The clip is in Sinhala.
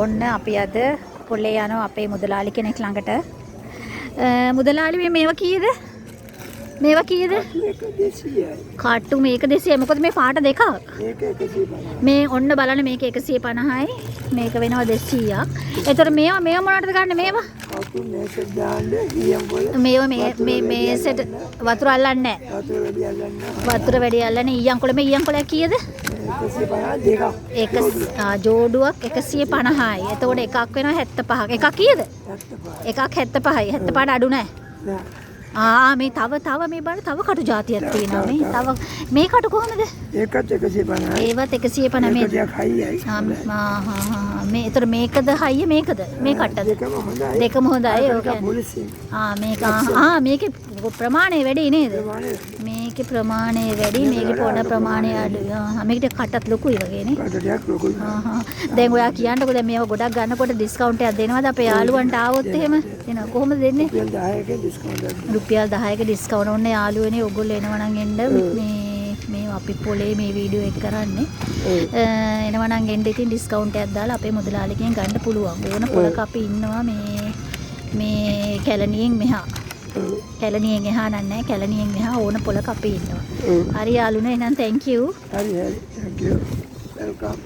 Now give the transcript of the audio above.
ඔන්න අපි අද පොල්ලේ යනවා අපේ මුදලාලි කෙනෙක් ළඟට. මුදලාලි මේවා කීයද? මේවා කීයද? කාට්ටු මේක 200යි. මොකද මේ පාට දෙකක්. මේ ඔන්න බලන්න මේක 150යි. මේක වෙනවා 200ක්. එතකොට මේවා මොනවටද ගන්න මේවා? මේවා මේ සෙට වතුර අල්ලන්නේ නැහැ. වතුර වැඩි අල්ලන්නේ ඊයන්කොළ මේ ඊයන්කොළ කීයද? ජෝඩුවක් 150යි. එතකොට එකක් වෙනවා 75ක්. එකක් කීයද? එකක් 75යි. 75ට අඩු නැහැ. මේ තව මේ බලන්න තව කටු జాතියක් තියෙනවා මේ. තව මේ කටු කොහමද? ඒකත් 150යි. ඒවත් 150 මේ. ටිකක් හයියයි. මේ ඒතර මේකද හයිය මේකද? මේ කට්ටද? දෙකම හොඳයි. මේක මේකේ ප්‍රමාණය වැඩි නේද? මේකේ ප්‍රමාණය වැඩි, මේකේ පොඩ ප්‍රමාණය අඩුයි. මේකට කටත් ලොකුයි වගේ නේ. කටටයක් ලොකුයි. දැන් ඔයා කියන්නකෝ දැන් මේව ගොඩක් ගන්නකොට ඩිස්කවුන්ට් එකක් දෙනවද අපේ යාළුවන්ට ආවොත් එහෙම? දෙනවා. කොහොමද දෙන්නේ? රුපියල් 10ක ඩිස්කවුන්ට් ඔන්න යාළුවනේ ඔයගොල්ලෝ එනවා නම් එන්න මේ අපි පොලේ මේ වීඩියෝ එක කරන්නේ. එනවා නම් එන්න ඉතින් ඩිස්කවුන්ට් එකක් දාලා අපේ මුදලාලිගෙන් ගන්න පුළුවන්. ඕන පොලක අපි ඉන්නවා මේ කැලණියෙන් මෙහා. කැලණියෙන් එහා නෑ කැලණියෙන් මෙහා ඕන පොලක අපි ඉන්නවා. හරි යාළුවනේ එහෙනම් thank you. හරි thank you. welcome.